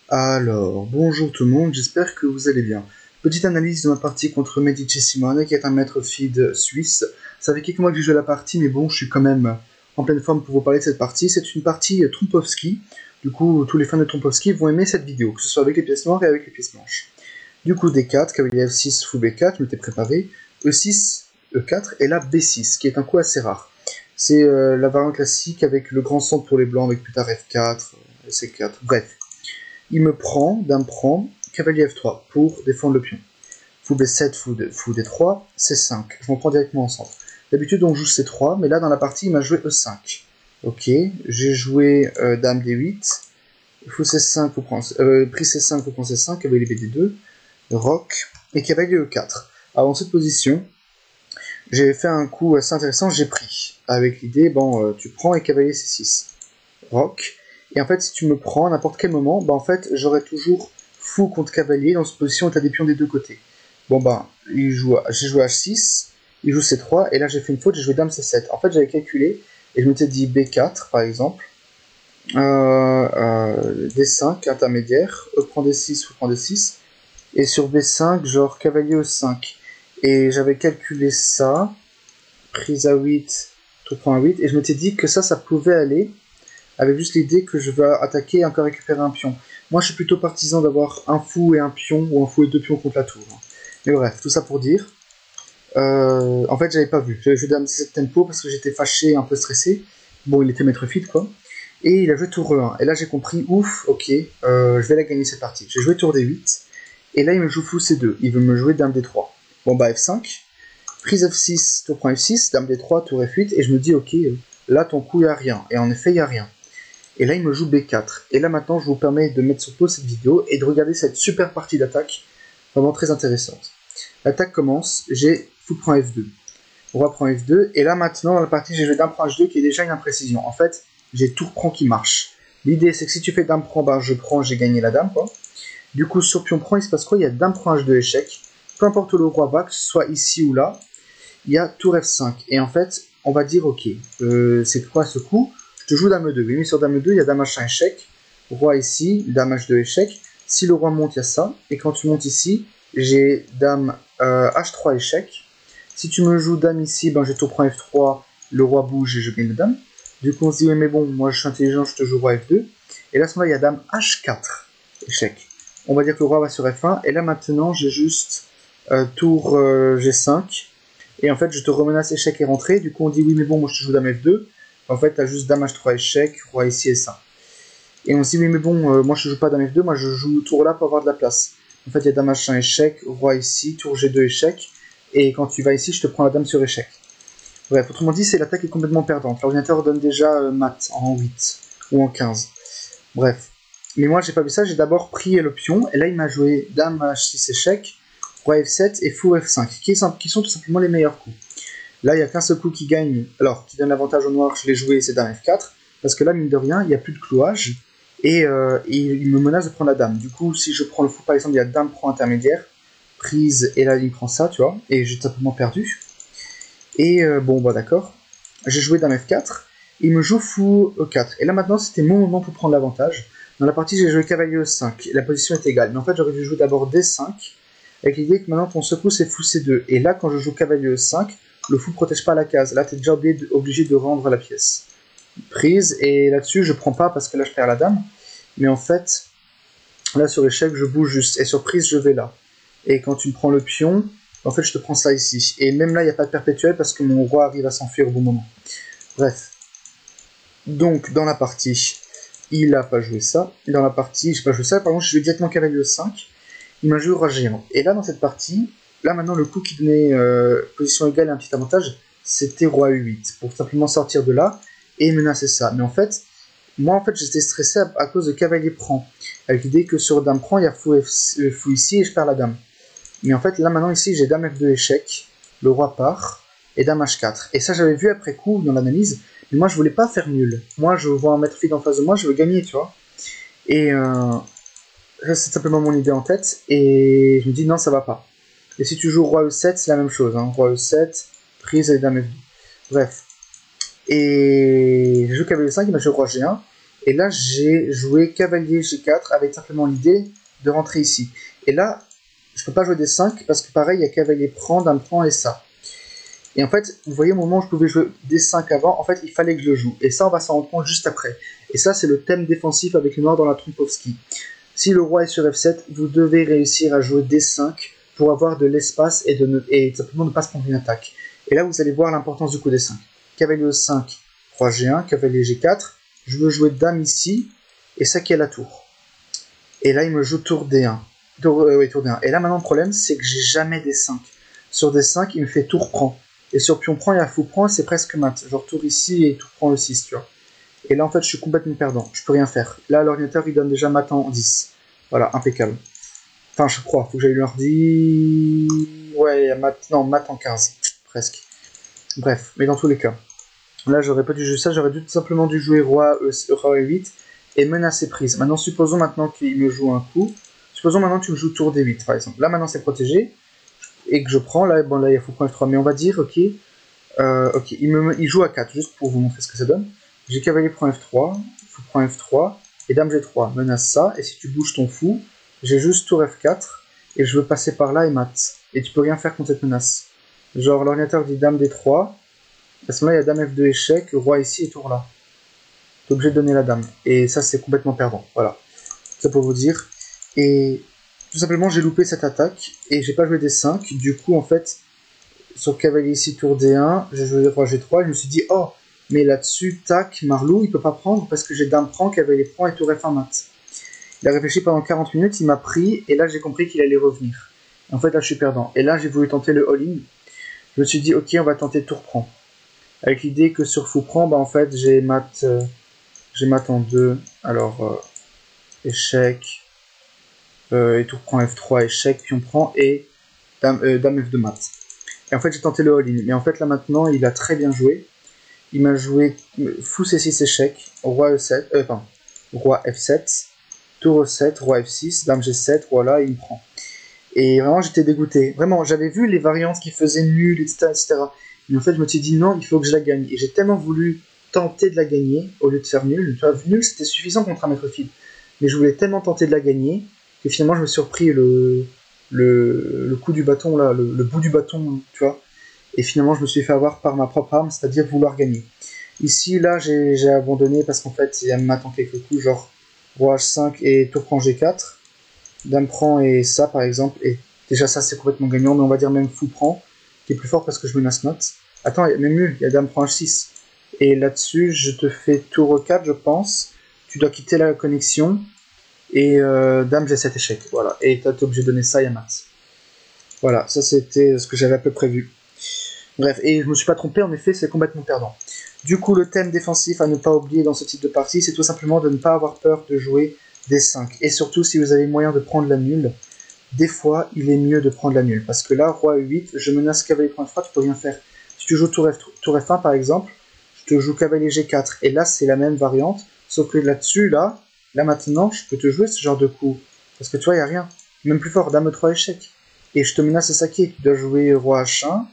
Alors, bonjour tout le monde, j'espère que vous allez bien. Petite analyse de ma partie contre Medici Simone, qui est un maître feed suisse. Ça fait quelques mois que j'ai joué la partie, mais bon, je suis quand même en pleine forme pour vous parler de cette partie. C'est une partie Trompowski. Du coup, tous les fans de Trompowski vont aimer cette vidéo, que ce soit avec les pièces noires et avec les pièces blanches. Du coup, D4, cavalier F6, fou B4, je m'étais préparé. E6, E4, et là B6, qui est un coup assez rare. C'est la variante classique avec le grand centre pour les blancs, avec plus tard F4, C4, bref. Il me prend, cavalier F3 pour défendre le pion. Fou B7, fou D3, C5. Je m'en prends directement en centre. D'habitude on joue C3, mais là dans la partie il m'a joué E5. Ok, j'ai joué Dame D8, fou C5, prise C5, fou prend C5, cavalier BD2, roc et cavalier E4. Alors dans cette position, j'ai fait un coup assez intéressant, j'ai pris. Avec l'idée, bon, tu prends et cavalier C6. Roc. Et en fait, si tu me prends à n'importe quel moment, bah en fait, j'aurai toujours fou contre cavalier dans cette position où tu as des pions des deux côtés. Bon bah, j'ai joué H6, il joue C3, et là j'ai fait une faute, j'ai joué Dame C7. En fait, j'avais calculé, et je m'étais dit B4 par exemple, D5 intermédiaire, E prend D6, Fou prend D6, et sur B5, genre cavalier E5. Et j'avais calculé ça, prise à 8, tour prend à 8, et je m'étais dit que ça pouvait aller, avec juste l'idée que je vais attaquer et encore récupérer un pion. Moi, je suis plutôt partisan d'avoir un fou et un pion, ou un fou et deux pions contre la tour. Mais bref, tout ça pour dire. En fait, j'avais pas vu. J'avais joué Dame C7 tempo parce que j'étais fâché, un peu stressé. Bon, il était maître feed, quoi. Et il a joué tour E1. Et là, j'ai compris, ouf, ok, je vais la gagner cette partie. J'ai joué tour D8. Et là, il me joue fou C2. Il veut me jouer Dame D3. Bon, bah, F5. Prise F6, tour prend F6. Dame D3, tour F8. Et je me dis, ok, là, ton coup, il n'y a rien. Et en effet, il n'y a rien. Et là, il me joue B4. Et là, maintenant, je vous permets de mettre sur pause cette vidéo et de regarder cette super partie d'attaque, vraiment très intéressante. L'attaque commence, j'ai fou prend F2, roi prend F2, et là, maintenant, dans la partie, j'ai joué dame prend H2, qui est déjà une imprécision. En fait, j'ai tour prend qui marche. L'idée, c'est que si tu fais dame prend, ben, je prends, j'ai gagné la dame, quoi. Du coup, sur pion prend, il se passe quoi? Il y a dame prend H2 échec. Peu importe où le roi va, que ce soit ici ou là, il y a tour F5. Et en fait, on va dire, ok, c'est quoi ce coup? Je te joue dame 2. Oui, mais sur dame 2, il y a dame H1 échec. Roi ici, dame H2 échec. Si le roi monte, il y a ça. Et quand tu montes ici, j'ai dame H3 échec. Si tu me joues dame ici, ben j'ai tour prend F3, le roi bouge et je gagne la dame. Du coup, on se dit, oui, mais bon, moi je suis intelligent, je te joue roi F2. Et là, à ce moment-là, il y a dame H4 échec. On va dire que le roi va sur F1. Et là, maintenant, j'ai juste tour G5. Et en fait, je te remenace échec et rentrée. Du coup, on dit, oui, mais bon, moi je te joue dame F2. En fait, t'as juste dame H3 échec, roi ici et ça. Et on se dit, oui, mais bon, moi je joue pas dame F2, moi je joue tour là pour avoir de la place. En fait, il y a dame H1 échec, roi ici, tour G2 échec. Et quand tu vas ici, je te prends la dame sur échec. Bref, autrement dit, c'est l'attaque est complètement perdante. L'ordinateur donne déjà mat en 8 ou en 15. Bref. Mais moi, j'ai pas vu ça, j'ai d'abord pris le pion. Et là, il m'a joué dame H6 échec, roi F7 et fou F5, qui sont tout simplement les meilleurs coups. Là, il n'y a qu'un seul coup qui gagne, alors qui donne l'avantage au noir, je l'ai joué, c'est dame F4, parce que là, mine de rien, il n'y a plus de clouage, et il me menace de prendre la dame. Du coup, si je prends le fou, par exemple, il y a dame prend intermédiaire, prise, et là, il prend ça, tu vois, et j'ai simplement perdu. Et bon, bah d'accord, j'ai joué dame F4, il me joue fou E4, et là, maintenant, c'était mon moment pour prendre l'avantage. Dans la partie, j'ai joué cavalier E5, la position est égale, mais en fait, j'aurais dû jouer d'abord D5, avec l'idée que maintenant, ton secours, c'est fou C2, et là, quand je joue cavalier E5, le fou ne protège pas la case. Là, tu es déjà obligé de rendre la pièce. Prise, et là-dessus, je prends pas parce que là, je perds la dame. Mais en fait, là, sur échec, je bouge juste. Et sur prise, je vais là. Et quand tu me prends le pion, en fait, je te prends ça ici. Et même là, il n'y a pas de perpétuel parce que mon roi arrive à s'enfuir au bon moment. Bref. Donc, dans la partie, il a pas joué ça. Dans la partie, j'ai pas joué ça. Par contre, je joue directement cavalier 5. Il m'a joué roi géant. Et là, dans cette partie, là maintenant, le coup qui donnait position égale et un petit avantage, c'était roi U8, pour simplement sortir de là et menacer ça. Mais en fait, moi, en fait, j'étais stressé à cause de cavalier prend, avec l'idée que sur dame prend, il y a fou ici et je perds la dame. Mais en fait, là maintenant, ici, j'ai dame F2 échec, le roi part, et dame H4. Et ça, j'avais vu après coup dans l'analyse, mais moi, je voulais pas faire nul. Moi, je vois un maître feed en face de moi, je veux gagner, tu vois. Et c'est simplement mon idée en tête, et je me dis non, ça va pas. Et si tu joues roi E7, c'est la même chose, hein. Roi E7, prise et dame F2. Bref. Et je joue cavalier 5, il m'a joué roi G1, Et là, j'ai joué cavalier G4 avec simplement l'idée de rentrer ici. Et là, je peux pas jouer D5 parce que pareil, il y a cavalier prend, dame prend et ça. Et en fait, vous voyez au moment où je pouvais jouer D5 avant, en fait, il fallait que je le joue. Et ça, on va s'en rendre compte juste après. Et ça, c'est le thème défensif avec le noir dans la Trompowsky. Si le roi est sur F7, vous devez réussir à jouer D5 pour avoir de l'espace et simplement ne pas se prendre une attaque. Et là, vous allez voir l'importance du coup D5. Cavalier E5, roi G1, cavalier G4. Je veux jouer dame ici, et ça qui est la tour. Et là, il me joue tour D1. Tour D1. Et là, maintenant, le problème, c'est que j'ai jamais D5. Sur D5, il me fait tour prend. Et sur pion prend, il y a fou prend, c'est presque mat. Genre tour ici et tour prend E6, tu vois. Et là, en fait, je suis complètement perdant. Je peux rien faire. Là, l'ordinateur, il donne déjà mat en 10. Voilà, impeccable. Enfin, je crois. Faut que j'aille l'ordi... Ouais, mat... Non, mat en 15. Presque. Bref, mais dans tous les cas. Là, j'aurais pas dû jouer ça. J'aurais tout simplement dû jouer roi E8 et menacer prise. Maintenant, supposons maintenant qu'il me joue un coup. Supposons maintenant que tu me joues tour D8, par exemple. Là, maintenant, c'est protégé. Et que je prends. Là, bon, là, il y a fou prend F3. Mais on va dire, ok... ok, il joue à 4, juste pour vous montrer ce que ça donne. J'ai cavalier prend F3, fou prend F3, et dame G3, menace ça, et si tu bouges ton fou, j'ai juste tour F4, et je veux passer par là et mat. Et tu peux rien faire contre cette menace. Genre, l'ordinateur dit dame D3, à ce moment-là, il y a dame F2 échec, roi ici et tour là. T'es obligé de donner la dame. Et ça, c'est complètement perdant. Voilà. Ça pour vous dire. Et tout simplement, j'ai loupé cette attaque, et j'ai pas joué D5, du coup, en fait... Sur cavalier ici, tour D1, j'ai joué roi G3, je me suis dit, oh, mais là-dessus, tac, Marlou, il peut pas prendre parce que j'ai dame prend, cavalier prend et tour F1 mat. Il a réfléchi pendant 40 minutes, il m'a pris, et là j'ai compris qu'il allait revenir. En fait, là je suis perdant. Et là j'ai voulu tenter le all-in. Je me suis dit, ok, on va tenter tour prend. Avec l'idée que sur fou prend, bah en fait, j'ai mat en 2, alors échec, et tour prend F3, échec, pion prend, et dame F2 mat. Et en fait, j'ai tenté le all-in. Mais en fait, là, maintenant, il a très bien joué. Il m'a joué fou C6 échec, roi E7, roi F7, tour E7, roi F6, dame G7, roi là, il me prend. Et vraiment, j'étais dégoûté. Vraiment, j'avais vu les variantes qui faisaient nul, etc., etc. Mais en fait, je me suis dit, non, il faut que je la gagne. Et j'ai tellement voulu tenter de la gagner, au lieu de faire nul. Tu vois, nul, c'était suffisant contre un maître fil. Mais je voulais tellement tenter de la gagner, que finalement, je me suis repris le coup du bâton, là, le bout du bâton, tu vois. Et finalement, je me suis fait avoir par ma propre arme, c'est-à-dire vouloir gagner. Ici, là, j'ai abandonné parce qu'en fait, il m'attend quelques coups, genre roi H5 et tour prend G4. Dame prend et ça, par exemple. Et déjà, ça, c'est complètement gagnant, mais on va dire même fou prend, qui est plus fort parce que je menace note. Attends, il y a même nul, il y a dame prend H6. Et là-dessus, je te fais tour E4, je pense. Tu dois quitter la connexion. Et dame G7 échec, voilà. Et t'es obligé de donner ça et à mat. Voilà, ça c'était ce que j'avais à peu prévu. Bref, et je me suis pas trompé, en effet, c'est complètement perdant. Du coup, le thème défensif à ne pas oublier dans ce type de partie, c'est tout simplement de ne pas avoir peur de jouer des 5. Et surtout, si vous avez moyen de prendre la nulle, des fois, il est mieux de prendre la nulle. Parce que là, roi E8, je menace cavalier prend F3, tu peux rien faire. Si tu joues tour F1, par exemple, je te joue cavalier G4. Et là, c'est la même variante, sauf que là-dessus, là maintenant, je peux te jouer ce genre de coup. Parce que tu vois, il n'y a rien. Même plus fort, dame E3 échec. Et je te menace saquer. Tu dois jouer roi H1.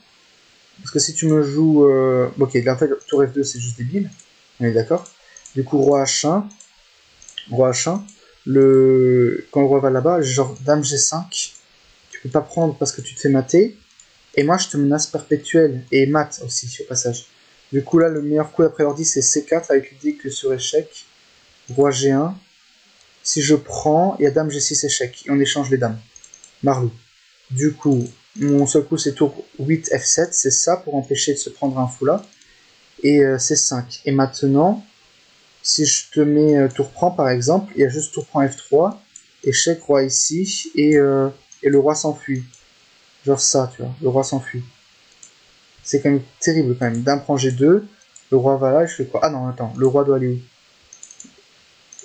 Parce que si tu me joues... Ok, là, en fait, tour F2, c'est juste débile. On est d'accord. Du coup, roi H1. Roi H1. Quand le roi va là-bas, genre dame G5. Tu peux pas prendre parce que tu te fais mater. Et moi, je te menace perpétuelle. Et mat aussi, au passage. Du coup, là, le meilleur coup après l'ordi, c'est C4, avec l'idée que sur échec, roi G1. Si je prends, il y a dame G6 échec. Et on échange les dames. Marlou. Du coup, mon seul coup, c'est tour 8 F7. C'est ça pour empêcher de se prendre un fou là. Et C5. Et maintenant, si je te mets tour prend par exemple, il y a juste tour prend F3. Échec, roi ici. Et le roi s'enfuit. Genre ça, tu vois. Le roi s'enfuit. C'est quand même terrible quand même. Dame prend G2. Le roi va là. Je fais quoi? Ah non, attends. Le roi doit aller où?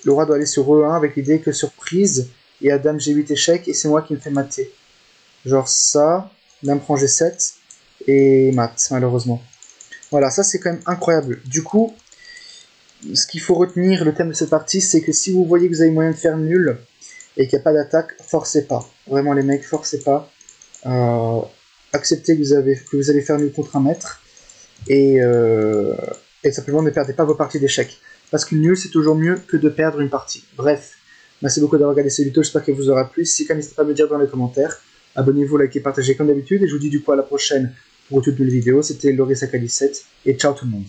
Le roi doit aller sur E1 avec l'idée que sur prise, il y a dame G8 échec et c'est moi qui me fais mater. Genre ça, dame prend G7 et mat, malheureusement. Voilà, ça c'est quand même incroyable. Du coup, ce qu'il faut retenir, le thème de cette partie, c'est que si vous voyez que vous avez moyen de faire nul et qu'il n'y a pas d'attaque, forcez pas. Vraiment les mecs, forcez pas. Acceptez que vous allez faire nul contre un maître et simplement ne perdez pas vos parties d'échecs. parce que nul c'est toujours mieux que de perdre une partie. Bref, merci beaucoup d'avoir regardé cette vidéo, j'espère qu'elle vous aura plu. Si c'est le cas, n'hésitez pas à me le dire dans les commentaires. Abonnez-vous, likez, partagez comme d'habitude, et je vous dis du coup à la prochaine pour toute nouvelle vidéo. C'était Loris Aka 17, et ciao tout le monde.